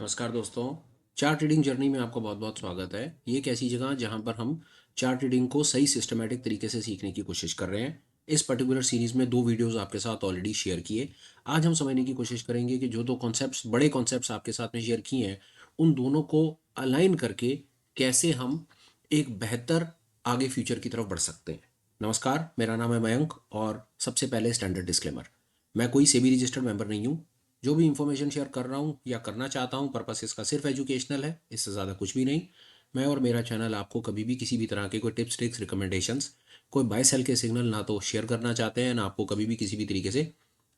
नमस्कार दोस्तों। Chart reading journey में आपका बहुत बहुत स्वागत है। ये एक ऐसी जगह जहां पर हम चार्ट रीडिंग को सही सिस्टमेटिक तरीके से सीखने की कोशिश कर रहे हैं। इस पर्टिकुलर सीरीज में दो वीडियोस आपके साथ ऑलरेडी शेयर किए। आज हम समझने की कोशिश करेंगे कि जो दो कॉन्सेप्ट्स बड़े कॉन्सेप्ट्स आपके साथ में शेयर किए हैं उन दोनों को अलाइन करके कैसे हम एक बेहतर आगे फ्यूचर की तरफ बढ़ सकते हैं। नमस्कार, मेरा नाम है मयंक और सबसे पहले स्टैंडर्ड डिस्क्लेमर, मैं कोई सेबी रजिस्टर्ड मेंबर नहीं हूँ। जो भी इंफॉर्मेशन शेयर कर रहा हूँ या करना चाहता हूँ पर्पस इसका सिर्फ एजुकेशनल है, इससे ज़्यादा कुछ भी नहीं। मैं और मेरा चैनल आपको कभी भी किसी भी तरह के कोई टिप्स ट्रिक्स रिकमेंडेशंस, कोई बाय सेल के सिग्नल ना तो शेयर करना चाहते हैं, ना आपको कभी भी किसी भी तरीके से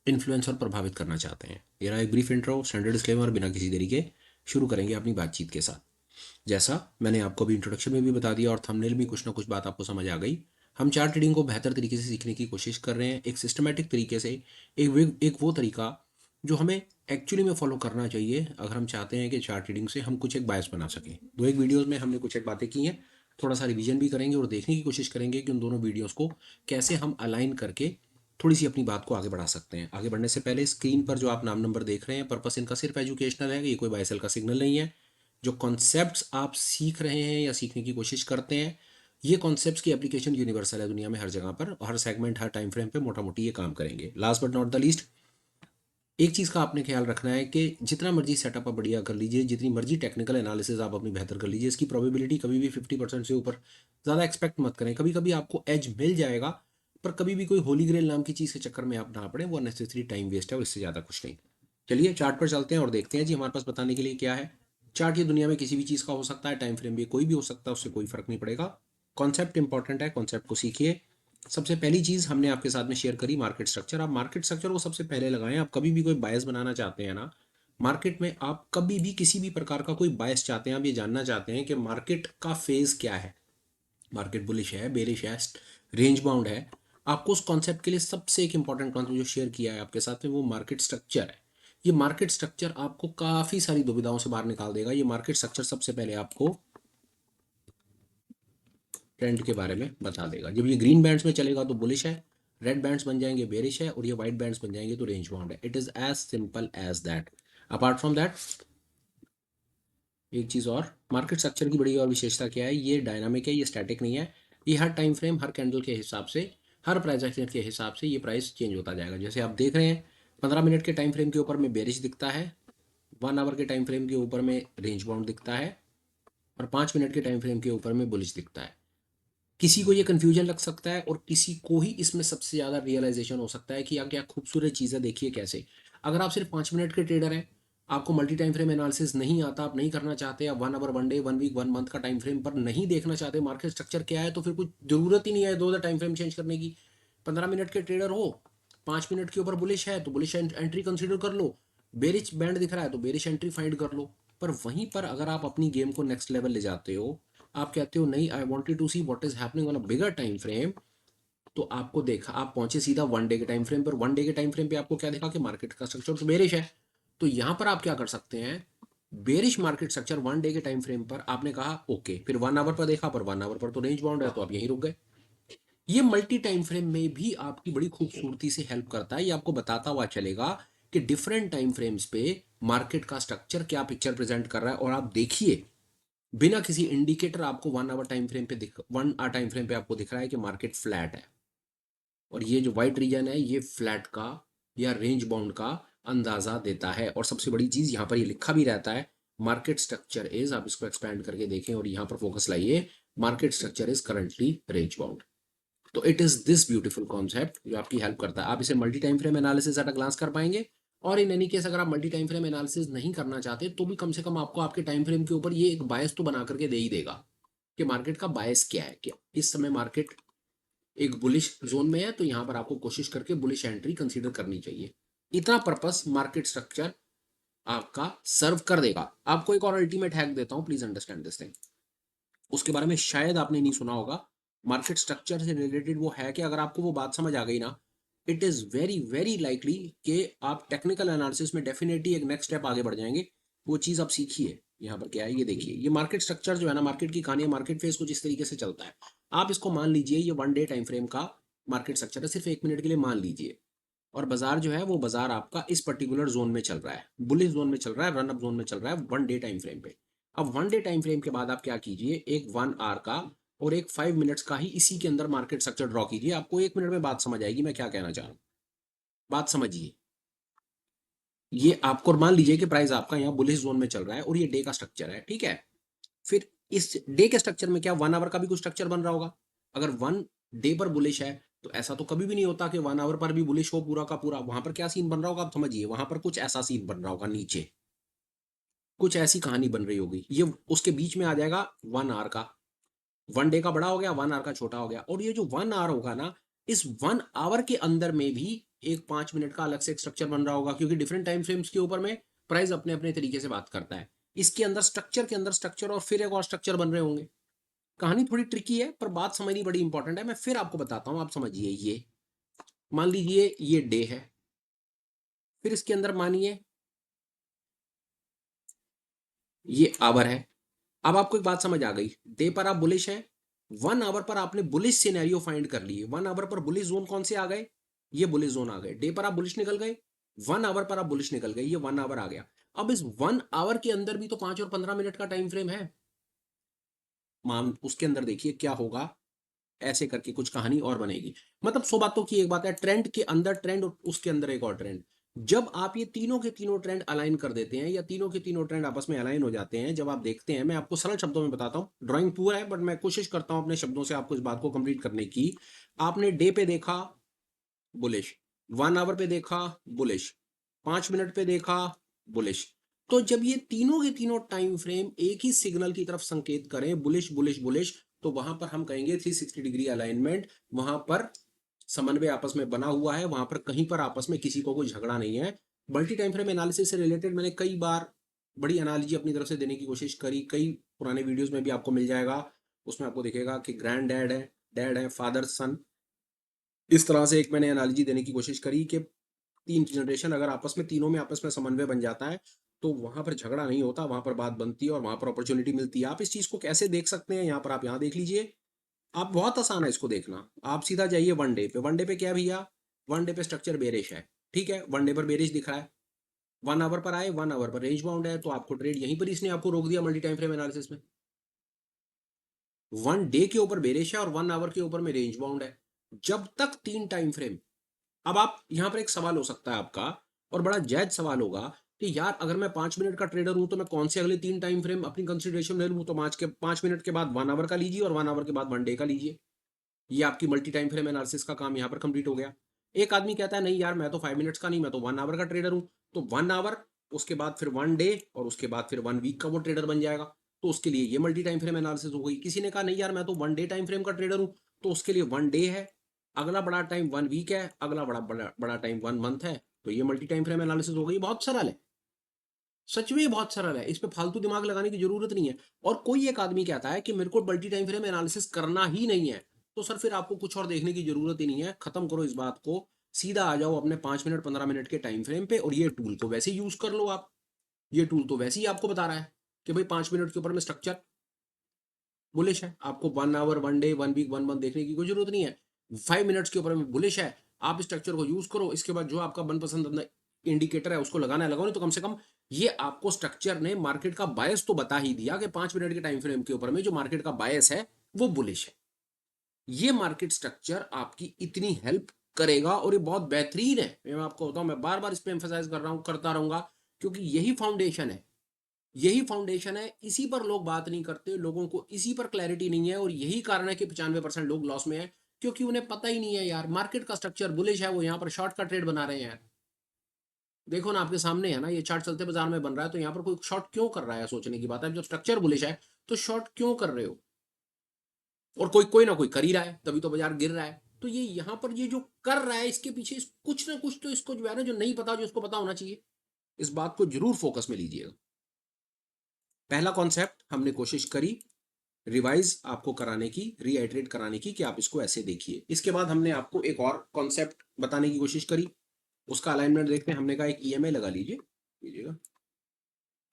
इन्फ्लुएंस और प्रभावित करना चाहते हैं। ये रहा एक ब्रीफ इंट्रो, स्टैंडर्ड डिस्क्लेमर। बिना किसी देरी के शुरू करेंगे अपनी बातचीत के साथ। जैसा मैंने आपको अभी इंट्रोडक्शन में भी बता दिया और थंबनेल में कुछ ना कुछ बात आपको समझ आ गई, हम चार्ट रीडिंग को बेहतर तरीके से सीखने की कोशिश कर रहे हैं, एक सिस्टमेटिक तरीके से। एक वो तरीका जो हमें एक्चुअली में फॉलो करना चाहिए अगर हम चाहते हैं कि चार्ट रीडिंग से हम कुछ एक बायस बना सकें। दो एक वीडियोस में हमने कुछ एक बातें की हैं, थोड़ा सा रिवीजन भी करेंगे और देखने की कोशिश करेंगे कि उन दोनों वीडियोस को कैसे हम अलाइन करके थोड़ी सी अपनी बात को आगे बढ़ा सकते हैं। आगे बढ़ने से पहले स्क्रीन पर जो आप नाम नंबर देख रहे हैं, पर्पस इनका सिर्फ एजुकेशनल है, ये कोई बायसेल का सिग्नल नहीं है। जो कॉन्सेप्ट्स आप सीख रहे हैं या सीखने की कोशिश करते हैं, ये कॉन्सेप्ट्स की एप्लीकेशन यूनिवर्सल है दुनिया में हर जगह पर, हर सेगमेंट हर टाइम फ्रेम पे मोटा मोटी ये काम करेंगे। Last but not the least, एक चीज़ का आपने ख्याल रखना है कि जितना मर्जी सेटअप आप बढ़िया कर लीजिए, जितनी मर्जी टेक्निकल एनालिसिस आप अपनी बेहतर कर लीजिए, इसकी प्रोबेबिलिटी कभी भी 50% से ऊपर ज़्यादा एक्सपेक्ट मत करें। कभी कभी आपको एज मिल जाएगा, पर कभी भी कोई होली ग्रेल नाम की चीज़ के चक्कर में आप ना पड़े, वो अननेसेसरी टाइम वेस्ट है और इससे ज़्यादा कुछ नहीं। चलिए चार्ट पर चलते हैं और देखते हैं जी हमारे पास बताने के लिए क्या है। चार्ट ये दुनिया में किसी भी चीज़ का हो सकता है, टाइम फ्रेम भी कोई भी हो सकता है, उससे कोई फर्क नहीं पड़ेगा। कॉन्सेप्ट इंपॉर्टेंट है, कॉन्सेप्ट को सीखिए। सबसे पहली चीज़ हमने आपके साथ में शेयर करी मार्केट स्ट्रक्चर। आप मार्केट स्ट्रक्चर को सबसे पहले लगाएं। आप कभी भी कोई बायस बनाना चाहते हैं ना मार्केट में, आप कभी भी किसी भी प्रकार का कोई बायस चाहते हैं, आप ये जानना चाहते हैं कि मार्केट का फेज क्या है, मार्केट बुलिश है, बेरिश है, रेंज बाउंड है, आपको उस कॉन्सेप्ट के लिए सबसे एक इंपॉर्टेंट कॉन्सेप्ट जो शेयर किया है आपके साथ में वो मार्केट स्ट्रक्चर है। ये मार्केट स्ट्रक्चर आपको काफ़ी सारी दुविधाओं से बाहर निकाल देगा। ये मार्केट स्ट्रक्चर सबसे पहले आपको ट्रेंड के बारे में बता देगा। जब ये ग्रीन बैंड्स में चलेगा तो बुलिश है, रेड बैंड्स बन जाएंगे बेरिश है, और ये व्हाइट बैंड्स बन जाएंगे तो रेंज बाउंड है। It is as simple as that. Apart from that, एक चीज़ और, मार्केट स्ट्रक्चर की बड़ी और विशेषता क्या है, ये डायनामिक है, ये स्टैटिक नहीं है। ये हर टाइम फ्रेम, हर कैंडल के हिसाब से, हर प्राइस एक्शन के हिसाब से ये प्राइस चेंज होता जाएगा। जैसे आप देख रहे हैं 15 मिनट के टाइम फ्रेम के ऊपर में बेरिश दिखता है, 1 आवर के टाइम फ्रेम के ऊपर में रेंज बाउंड दिखता है, और 5 मिनट के टाइम फ्रेम के ऊपर में बुलिश दिखता है। किसी को ये कन्फ्यूजन लग सकता है और किसी को ही इसमें सबसे ज़्यादा रियलाइजेशन हो सकता है कि यार क्या खूबसूरत चीज़ है, देखिए कैसे। अगर आप सिर्फ 5 मिनट के ट्रेडर हैं, आपको मल्टी टाइम फ्रेम एनालिसिस नहीं आता, आप नहीं करना चाहते, आप 1 आवर, 1 डे, 1 वीक, 1 मंथ का टाइम फ्रेम पर नहीं देखना चाहते मार्केट स्ट्रक्चर क्या है, तो फिर कुछ ज़रूरत ही नहीं है 2 टाइम फ्रेम चेंज करने की। 15 मिनट के ट्रेडर हो, 5 मिनट के ऊपर बुलिश है तो बुलिश एंट्री कंसिडर कर लो, बेरिश बैंड दिख रहा है तो बेरिश एंट्री फाइंड कर लो। पर वहीं पर अगर आप अपनी गेम को नेक्स्ट लेवल ले जाते हो, आप कहते हो नहीं, I wanted to see what is happening on a bigger time frame, तो आपको देखा, आप पहुंचे सीधा 1 डे के टाइम फ्रेम पर। 1 डे के टाइम फ्रेम पे आपको क्या देखा कि मार्केट का स्ट्रक्चर तो बेरिश है। तो यहां पर आप क्या कर सकते हैं, बेरिश मार्केट स्ट्रक्चर 1 डे के टाइम फ्रेम पर आपने कहा ओके, फिर 1 आवर पर देखा, पर 1 आवर पर तो रेंज बाउंड है तो आप यहीं रुक गए। ये मल्टी टाइम फ्रेम में भी आपकी बड़ी खूबसूरती से हेल्प करता है। ये आपको बताता हुआ चलेगा कि डिफरेंट टाइम फ्रेम्स पे मार्केट का स्ट्रक्चर क्या पिक्चर प्रेजेंट कर रहा है। और आप देखिए, बिना किसी इंडिकेटर आपको 1 आवर टाइम फ्रेम पे 1 आवर टाइम फ्रेम पे आपको दिख रहा है कि मार्केट फ्लैट है, और ये जो व्हाइट रीजन है ये फ्लैट का या रेंज बाउंड का अंदाजा देता है। और सबसे बड़ी चीज यहाँ पर ये लिखा भी रहता है, मार्केट स्ट्रक्चर इज, आप इसको एक्सपैंड करके देखें और यहाँ पर फोकस लाइए, market structure is currently range bound. तो it is this beautiful concept जो आपकी हेल्प करता है। आप इसे multi time frame analysis at a glance कर पाएंगे। और इन एनी केस अगर आप मल्टी टाइम फ्रेम एनालिसिस नहीं करना चाहते तो भी कम से कम आपको आपके टाइम फ्रेम के ऊपर ये एक बायस तो बना करके दे ही देगा कि मार्केट का बायस क्या है, कि इस समय मार्केट एक बुलिश जोन में है, तो यहां पर आपको कोशिश करके बुलिश एंट्री कंसीडर करनी चाहिए। इतना पर्पस मार्केट स्ट्रक्चर आपका सर्व कर देगा। आपको एक और अल्टीमेट हैक देता हूं, प्लीज अंडरस्टैंड दिस थिंग। उसके बारे में शायद आपने नहीं सुना होगा। मार्केट स्ट्रक्चर से रिलेटेड वो है कि अगर आपको वो बात समझ आ गई ना, it is very very likely कि आप टेक्निकल एनालिसिस में डेफिनेटली एक नेक्स्ट स्टेप आगे बढ़ जाएंगे। वो चीज़ आप सीखिए। यहाँ पर क्या है ये देखिए, ये मार्केट स्ट्रक्चर जो है ना, मार्केट की कहानी, मार्केट फेस कुछ इस तरीके से चलता है। आप इसको मान लीजिए ये 1 डे टाइम फ्रेम का मार्केट स्ट्रक्चर है, सिर्फ 1 मिनट के लिए मान लीजिए। और बाजार जो है वो बाजार आपका इस पर्टिकुलर जोन में चल रहा है, बुलिश जोन में चल रहा है, रन अप जोन में चल रहा है 1 डे टाइम फ्रेम पे। अब 1 डे टाइम फ्रेम के बाद आप क्या कीजिए, एक 1 आवर का और एक 5 मिनट्स का ही इसी के अंदर मार्केट स्ट्रक्चर ड्रॉ कीजिए। आपको 1 मिनट में बात समझ आएगी मैं क्या कहना चाह रहा हूँ। बात समझिए, ये आपको मान लीजिए कि प्राइस आपका यहाँ बुलिश जोन में चल रहा है और ये डे का स्ट्रक्चर है, ठीक है। फिर इस डे के स्ट्रक्चर में क्या 1 आवर का भी कुछ स्ट्रक्चर बन रहा होगा। अगर 1 डे पर बुलिश है तो ऐसा तो कभी भी नहीं होता कि 1 आवर पर भी बुलिश हो पूरा का पूरा। वहां पर क्या सीन बन रहा होगा आप समझिए, वहां पर कुछ ऐसा सीन बन रहा होगा, नीचे कुछ ऐसी कहानी बन रही होगी। ये उसके बीच में आ जाएगा 1 आवर का, 1 डे का बड़ा हो गया, 1 आवर का छोटा हो गया। और ये जो 1 आवर होगा ना, इस 1 आवर के अंदर में भी एक 5 मिनट का अलग से एक स्ट्रक्चर बन रहा होगा, क्योंकि डिफरेंट टाइम फ्रेम्स के ऊपर में प्राइस अपने अपने तरीके से बात करता है। इसके अंदर स्ट्रक्चर के अंदर स्ट्रक्चर और फिर एक और स्ट्रक्चर बन रहे होंगे। कहानी थोड़ी ट्रिकी है पर बात समझनी बड़ी इंपॉर्टेंट है। मैं फिर आपको बताता हूं, आप समझिए। ये मान लीजिए ये डे है, फिर इसके अंदर मानिए ये आवर है। अब आपको एक बात समझ आ गई, डे पर आप बुलिश हैं, 1 आवर पर आपने बुलिश सिनेरियो फाइंड कर लिए। 1 आवर पर बुलिश जोन कौन से आ गए, ये बुलिश जोन आ गए। डे पर आप बुलिश निकल गए, 1 आवर पर आप बुलिश निकल गए, ये 1 आवर आ गया। अब इस 1 आवर के अंदर भी तो 5 और 15 मिनट का टाइम फ्रेम है। मान उसके अंदर देखिए क्या होगा, ऐसे करके कुछ कहानी और बनेगी। मतलब 100 बातों की एक बात है, ट्रेंड के अंदर ट्रेंड और उसके अंदर एक और ट्रेंड। जब आप ये तीनों के तीनों ट्रेंड अलाइन कर देते हैं, या तीनों के तीनों ट्रेंड आपस में अलाइन हो जाते हैं, जब आप देखते हैं, मैं आपको सरल शब्दों में बताता हूं, ड्राइंग पूरा है बट मैं कोशिश करता हूं अपने शब्दों से आपको इस बात को कंप्लीट करने की। आपने डे पे देखा बुलिश, 1 आवर पे देखा बुलिश, 5 मिनट पे देखा बुलिश। तो जब ये तीनों के तीनों टाइम फ्रेम एक ही सिग्नल की तरफ संकेत करें, बुलिश बुलिश बुलिश, तो वहां पर हम कहेंगे 360 डिग्री अलाइनमेंट। वहां पर समन्वय आपस में बना हुआ है, वहां पर कहीं पर आपस में किसी को कोई झगड़ा नहीं है। मल्टी टाइम फ्रेम एनालिसिस से रिलेटेड मैंने कई बार बड़ी एनालॉजी अपनी तरफ से देने की कोशिश करी, कई पुराने वीडियोस में भी आपको मिल जाएगा। उसमें आपको दिखेगा कि ग्रैंड डैड है, डैड है, फादर सन। इस तरह से एक मैंने एनालॉजी देने की कोशिश करी कि 3 जनरेशन अगर आपस में, तीनों में आपस में समन्वय बन जाता है, तो वहां पर झगड़ा नहीं होता, वहां पर बात बनती है और वहां पर अपॉर्चुनिटी मिलती है। आप इस चीज को कैसे देख सकते हैं, यहाँ पर आप यहाँ देख लीजिए। आप बहुत आसान है इसको देखना। आप सीधा जाइए 1 डे पे। 1 डे पे क्या है भैया, 1 डे पे स्ट्रक्चर बेरिश है, ठीक है। 1 डे पर बेरिश दिख रहा है, 1 आवर पर आए, 1 आवर पर रेंज बाउंड है, तो आपको ट्रेड यहीं पर इसने आपको रोक दिया मल्टी टाइम फ्रेम एनालिसिस में। 1 डे के ऊपर बेरिश है और 1 आवर के ऊपर में रेंज बाउंड है, जब तक 3 टाइम फ्रेम। अब आप यहाँ पर एक सवाल हो सकता है आपका, और बड़ा जायज सवाल होगा, कि यार अगर मैं 5 मिनट का ट्रेडर हूं तो मैं कौन से अगले 3 टाइम फ्रेम अपनी कंसिडरेशन में लूं। तो 5 मिनट के बाद 1 आवर का लीजिए और 1 आवर के बाद 1 डे का लीजिए। ये आपकी मल्टी टाइम फ्रेम एनालिसिस का काम यहाँ पर कंप्लीट हो गया। एक आदमी कहता है नहीं यार मैं तो 5 मिनट्स का नहीं, मैं तो 1 आवर का ट्रेडर हूँ। तो 1 आवर, उसके बाद फिर 1 डे, और उसके बाद फिर 1 वीक का वो ट्रेडर बन जाएगा। तो उसके लिए ये मल्टी टाइम फ्रेम एनालिसिस हो गई। किसी ने कहा नहीं यार मैं तो 1 डे टाइम फ्रेम का ट्रेडर हूँ, तो उसके लिए 1 डे है, अगला बड़ा टाइम 1 वीक है, अगला बड़ा बड़ा बड़ा टाइम 1 मंथ है। तो ये मल्टी टाइम फ्रेम एनालिसिस हो गई। बहुत सरल है, सच में ये बहुत सरल है, इस पे फालतू दिमाग लगाने की जरूरत नहीं है। और कोई एक आदमी कहता है कि मेरे को मल्टी टाइम फ्रेम एनालिसिस करना ही नहीं है, तो सर फिर आपको कुछ और देखने की जरूरत ही नहीं है। खत्म करो इस बात को, सीधा आ जाओ अपने 5 मिनट 15 मिनट के टाइम फ्रेम पे, और ये टूल को वैसे ही यूज कर लो आप। ये टूल तो वैसे ही आपको बता रहा है कि भाई 5 मिनट के ऊपर में स्ट्रक्चर बुलिश है, आपको 1 आवर 1 डे 1 वीक 1 मंथ देखने की कोई जरूरत नहीं है। 5 मिनट्स के ऊपर में बुलिश है, आप स्ट्रक्चर को यूज करो। इसके बाद जो आपका मनपसंद इंडिकेटर है उसको लगाना है लगाओ, नहीं तो कम से कम ये आपको स्ट्रक्चर ने मार्केट का बायस तो बता ही दिया कि 5 मिनट के टाइम फ्रेम के ऊपर में जो मार्केट का बायस है वो बुलिश है। ये मार्केट स्ट्रक्चर आपकी इतनी हेल्प करेगा और ये बहुत बेहतरीन है। मैं आपको बताऊं, मैं बार बार इस पे एम्फेसाइज कर रहा हूं, करता रहूंगा, क्योंकि यही फाउंडेशन है। यही फाउंडेशन है, इसी पर लोग बात नहीं करते, लोगों को इसी पर क्लैरिटी नहीं है, और यही कारण है कि 95% लोग लॉस में है, क्योंकि उन्हें पता ही नहीं है यार मार्केट का स्ट्रक्चर बुलिश है, वो यहाँ पर शॉर्ट का ट्रेड बना रहे हैं यार। देखो ना आपके सामने है ना, ये चार्ट चलते बाजार में बन रहा है, तो यहाँ पर कोई शॉर्ट क्यों कर रहा है, सोचने की बात है। जब स्ट्रक्चर बुलिश है तो शॉर्ट क्यों कर रहे हो, और कोई कोई ना कोई कर ही रहा है, तभी तो बाजार गिर रहा है। तो ये यहाँ पर ये जो कर रहा है, इसके पीछे कुछ ना कुछ तो इसको जो है ना, जो नहीं पता, जो इसको पता होना चाहिए। इस बात को जरूर फोकस में लीजिएगा। पहला कॉन्सेप्ट हमने कोशिश करी रिवाइज आपको कराने की, रीआइटरेट कराने की, कि आप इसको ऐसे देखिए। इसके बाद हमने आपको एक और कॉन्सेप्ट बताने की कोशिश करी, उसका अलाइनमेंट देखते हैं। हमने कहा एक ईएमआई लगा लीजिएगा,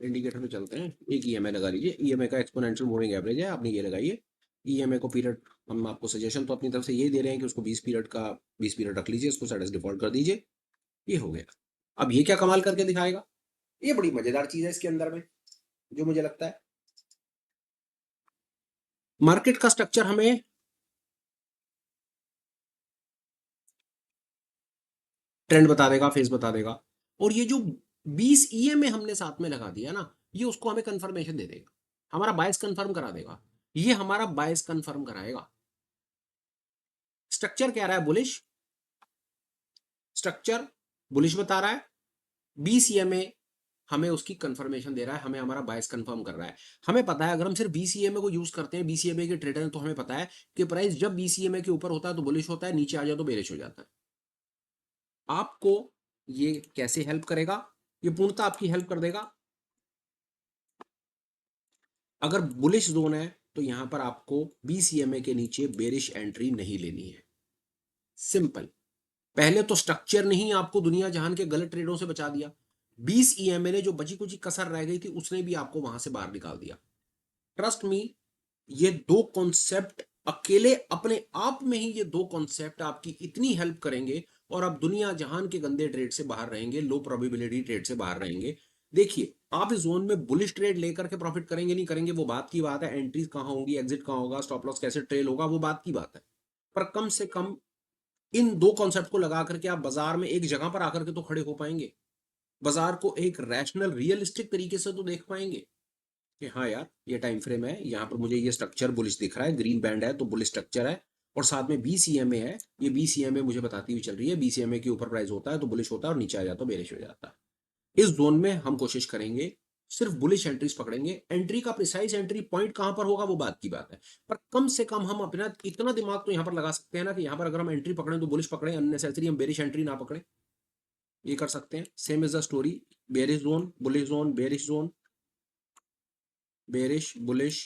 इंडिकेटर पे चलते हैं। एक ईएमआई लगा लीजिए, ईएमआई का एक्सपोनेंशियल मूविंग एवरेज है, आपने ये लगाइए। ईएमआई को पीरियड, हम आपको सजेशन तो अपनी तरफ से ये दे रहे हैं कि उसको 20 पीरियड का 20 पीरियड रख लीजिए, उसको सेट एज डिफॉल्ट कर दीजिए। ये हो गया। अब ये क्या कमाल करके दिखाएगा, ये बड़ी मजेदार चीज है इसके अंदर में, जो मुझे लगता है मार्केट का स्ट्रक्चर हमें ट्रेंड बता देगा, फेस बता देगा, और ये जो 20 ईएमए हमने साथ में लगा दिया ना, ये उसको हमें कंफर्मेशन दे देगा, हमारा बायस कंफर्म करा देगा, ये हमारा बायस कंफर्म कराएगा। स्ट्रक्चर क्या रहा है, बुलिश स्ट्रक्चर, बुलिश बता रहा है, 20 ईएमए हमें उसकी कंफर्मेशन दे रहा है, हमें हमारा बायस कंफर्म कर रहा है। हमें पता है अगर हम सिर्फ 20 ईएमए को यूज करते हैं, 20 ईएमए के ट्रेडर हैं, तो हमें पता है कि प्राइस जब 20 ईएमए के ऊपर होता है तो बुलिश होता है, नीचे आ जाए तो बेरिश हो जाता है। आपको ये कैसे हेल्प करेगा, ये पूर्णतः आपकी हेल्प कर देगा। अगर बुलिश जोन है तो यहां पर आपको 20 ईएमए के नीचे बेरिश एंट्री नहीं लेनी है, सिंपल। पहले तो स्ट्रक्चर ने ही आपको दुनिया जहान के गलत ट्रेडों से बचा दिया, 20 ईएमए ने जो बची कुची कसर रह गई थी उसने भी आपको वहां से बाहर निकाल दिया। ट्रस्ट मी, ये दो कॉन्सेप्ट अकेले अपने आप में ही, ये दो कॉन्सेप्ट आपकी इतनी हेल्प करेंगे और आप दुनिया जहान के गंदे ट्रेड से बाहर रहेंगे, लो प्रोबेबिलिटी ट्रेड से बाहर रहेंगे। देखिए, आप इस जोन में बुलिश ट्रेड लेकर के प्रॉफिट करेंगे नहीं करेंगे वो बात की बात है, एंट्रीज कहां होंगी, एग्जिट कहां होगा, स्टॉप लॉस कैसे ट्रेल होगा वो बात की बात है, पर कम से कम इन दो कॉन्सेप्ट को लगा करके आप बाजार में एक जगह पर आकर के तो खड़े हो पाएंगे, बाजार को एक रैशनल रियलिस्टिक तरीके से तो देख पाएंगे कि हाँ यार, ये टाइम फ्रेम है, यहाँ पर मुझे ये स्ट्रक्चर बुलिश दिख रहा है, ग्रीन बैंड है तो बुलिश स्ट्रक्चर है, और साथ में 20 ईएमए है, ये 20 ईएमए मुझे बताती हुई चल रही है, 20 ईएमए के ऊपर प्राइस होता है तो बुलिश होता है और नीचे आ जाता है बेरिश हो जाता है। इस जोन में हम कोशिश करेंगे सिर्फ बुलिश एंट्रीज पकड़ेंगे, एंट्री का प्रिसाइज एंट्री पॉइंट कहां पर होगा वो बात की बात है, पर कम से कम हम अपना इतना दिमाग तो यहां पर लगा सकते हैं ना कि यहां पर अगर हम एंट्री पकड़ें तो बुलिश पकड़ें, अननेसेसरी हम बेरिश एंट्री ना पकड़े, ये कर सकते हैं। Same is the story, bearish zone, bullish zone, bearish zone, bearish, bullish,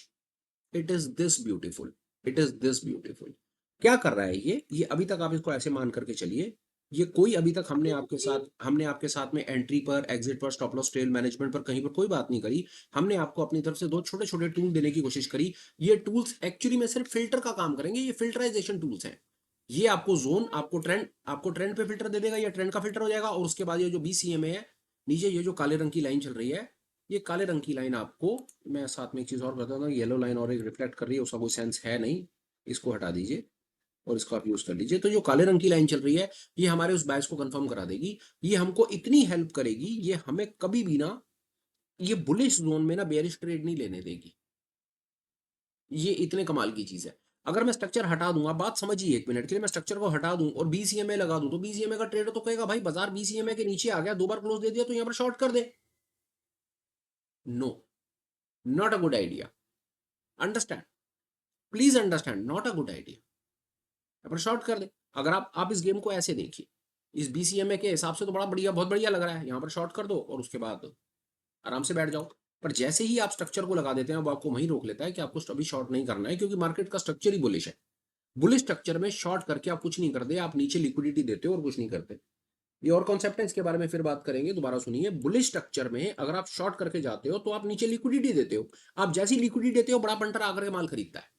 it is this beautiful, it is this beautiful. क्या कर रहा है ये अभी तक आप इसको ऐसे मान करके चलिए, ये कोई अभी तक हमने आपके साथ में एंट्री पर, एग्जिट पर, स्टॉप लॉस, ट्रेल मैनेजमेंट पर कहीं पर कोई बात नहीं करी। हमने आपको अपनी तरफ से दो छोटे छोटे टूल देने की कोशिश करी। ये टूल्स एक्चुअली में सिर्फ फिल्टर का काम करेंगे, ये फिल्टराइजेशन टूल्स हैं। ये आपको जोन, आपको ट्रेंड पे फिल्टर दे देगा, या ट्रेंड का फिल्टर हो जाएगा, और उसके बाद ये जो BCMA है, नीचे ये जो काले रंग की लाइन चल रही है, ये काले रंग की लाइन आपको, मैं साथ में एक चीज और बताता हूँ, येलो लाइन और एक रिफ्लेक्ट कर रही है, उसका कोई सेंस है नहीं, इसको हटा दीजिए और इसको आप यूज कर लीजिए। तो जो काले रंग की लाइन चल रही है, ये हमारे उस बैच को कंफर्म करा देगी, ये हमको इतनी हेल्प करेगी, ये हमें कभी भी ना ये बुलिश जोन में ना बेयरिश ट्रेड नहीं लेने देगी, ये इतने कमाल की चीज है। अगर मैं स्ट्रक्चर हटा दूंगा, बात समझिए एक मिनट के लिए, मैं स्ट्रक्चर को हटा दूं और BCMA लगा दूं, तो BCMA का ट्रेडर तो कहेगा भाई बाजार BCMA के नीचे आ गया, दो बार क्लोज दे दिया तो यहां पर शॉर्ट कर दे। No, not a good idea, understand, please understand, not a good idea. यहाँ पर शॉर्ट कर दे। अगर आप इस गेम को ऐसे देखिए, इस BCMA के हिसाब से तो बड़ा बढ़िया, बहुत बढ़िया लग रहा है, यहाँ पर शॉर्ट कर दो और उसके बाद आराम से बैठ जाओ। पर जैसे ही आप स्ट्रक्चर को लगा देते हैं, वो आपको वहीं रोक लेता है कि आपको अभी शॉर्ट नहीं करना है, क्योंकि मार्केट का स्ट्रक्चर ही बुलिश है। बुलिश स्ट्रक्चर में शॉर्ट करके आप कुछ नहीं करते, आप नीचे लिक्विडिटी देते हो और कुछ नहीं करते। ये और कॉन्सेप्ट है, इसके बारे में फिर बात करेंगे, दोबारा सुनिए। बुलिश स्ट्रक्चर में अगर आप शॉर्ट करके जाते हो तो आप नीचे लिक्विडिटी देते हो, आप जैसी लिक्विडिटी देते हो बड़ा पंटर आकर के माल खरीदता है।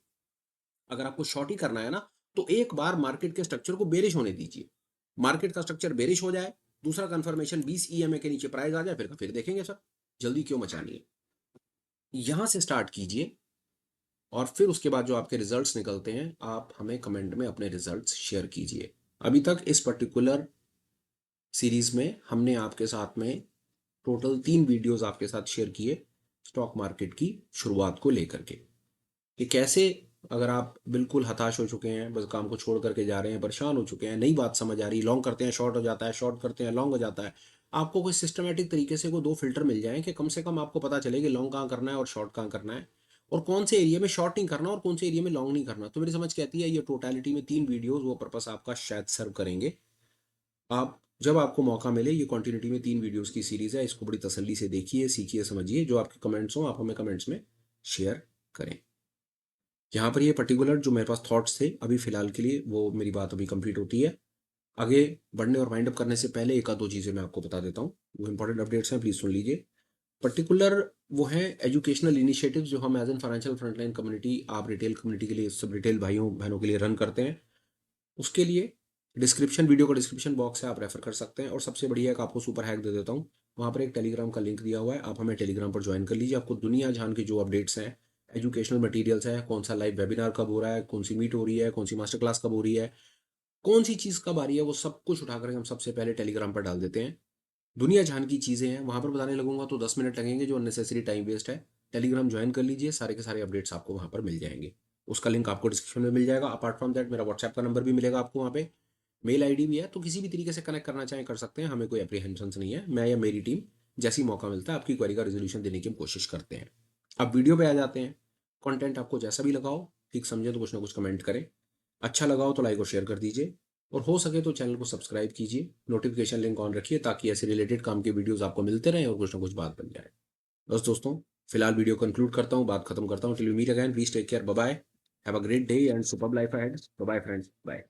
अगर आपको शॉर्ट ही करना है ना, तो एक बार मार्केट के स्ट्रक्चर को बेरिश होने दीजिए, मार्केट का स्ट्रक्चर बेरिश हो जाए, दूसरा कंफर्मेशन 20 EMA के नीचे प्राइस आ जाए, फिर देखेंगे सर, जल्दी क्यों मचानी है। यहां से स्टार्ट कीजिए और फिर उसके बाद जो आपके रिजल्ट्स निकलते हैं, आप हमें कमेंट में अपने रिजल्ट्स शेयर कीजिए। अभी तक इस पर्टिकुलर सीरीज में हमने आपके साथ में टोटल 3 वीडियोस आपके साथ शेयर किए, स्टॉक मार्केट की शुरुआत को लेकर के, कि कैसे अगर आप बिल्कुल हताश हो चुके हैं, बस काम को छोड़ करके जा रहे हैं, परेशान हो चुके हैं, नई बात समझ आ रही, लॉन्ग करते हैं शॉर्ट हो जाता है, शॉर्ट करते हैं लॉन्ग हो जाता है, आपको कोई सिस्टमेटिक तरीके से कोई दो फिल्टर मिल जाए कि कम से कम आपको पता चले कि लॉन्ग कहाँ करना है और शॉर्ट कहाँ करना है, और कौन से एरिया में शॉर्ट नहीं करना और कौन से एरिया में लॉन्ग नहीं करना। तो मेरी समझ कहती है ये टोटलिटी में 3 वीडियोस वो पर्पस आपका शायद सर्व करेंगे। आप जब आपको मौका मिले, ये कंटिन्यूटी में 3 वीडियोस की सीरीज है, इसको बड़ी तसल्ली से देखिए, सीखिए, समझिए, जो आपके कमेंट्स हो आप हमें कमेंट्स में शेयर करें। यहाँ पर ये पर्टिकुलर जो मेरे पास थॉट्स थे अभी फिलहाल के लिए, वो मेरी बात अभी कंप्लीट होती है। आगे बढ़ने और वाइंड अप करने से पहले एक आध दो चीज़ें मैं आपको बता देता हूँ, वो इंपॉर्टेंट अपडेट्स हैं, प्लीज़ सुन लीजिए। पर्टिकुलर वो है एजुकेशनल इनिशिएटिव जो हम as an financial frontline community, आप रिटेल कम्युनिटी के लिए, सब रिटेल भाइयों बहनों के लिए रन करते हैं। उसके लिए डिस्क्रिप्शन, वीडियो का डिस्क्रिप्शन बॉक्स है, आप रेफर कर सकते हैं। और सबसे बढ़िया एक आपको सुपर हैक दे देता हूँ, वहाँ पर एक टेलीग्राम का लिंक दिया हुआ है, आप हमें टेलीग्राम पर ज्वाइन कर लीजिए। आपको दुनिया जहान की जो अपडेट्स हैं, एजुकेशनल मटेरियल्स हैं, कौन सा लाइव वेबिनार कब हो रहा है, कौन सी मीट हो रही है, कौन सी मास्टर क्लास कब हो रही है, कौन सी चीज़ कब आ रही है, वो सब कुछ उठा कर हम सबसे पहले टेलीग्राम पर डाल देते हैं। दुनिया जहान की चीज़ें हैं वहाँ पर बताने लगूंगा तो 10 मिनट लगेंगे, जो अननेसेसरी टाइम वेस्ट है। टेलीग्राम ज्वाइन कर लीजिए, सारे के सारे अपडेट्स आपको वहाँ पर मिल जाएंगे। उसका लिंक आपको डिस्क्रिप्शन में मिल जाएगा। अपार्ट फ्रॉम दैट मेरा व्हाट्सएप का नंबर भी मिलेगा आपको वहाँ पे, मेल आईडी भी है, तो किसी भी तरीके से कनेक्ट करना चाहें कर सकते हैं, हमें कोई अप्रीहेंशन नहीं है। मैं या मेरी टीम जैसी मौका मिलता है आपकी क्वेरी का रेजोल्यूशन देने की हम कोशिश करते हैं। अब वीडियो पे आ जाते हैं। कंटेंट आपको जैसा भी लगाओ, ठीक समझे तो कुछ ना कुछ कमेंट करें, अच्छा लगा हो तो लाइक और शेयर कर दीजिए, और हो सके तो चैनल को सब्सक्राइब कीजिए, नोटिफिकेशन लिंक ऑन रखिए ताकि ऐसे रिलेटेड काम के वीडियोस आपको मिलते रहें और कुछ ना कुछ बात बन जाए। बस दोस्तों, फिलहाल वीडियो कंक्लूड करता हूँ, बात खत्म करता हूँ। Till we meet again, please take care, bye bye, have a great day and superb life ahead. Bye bye friends, bye.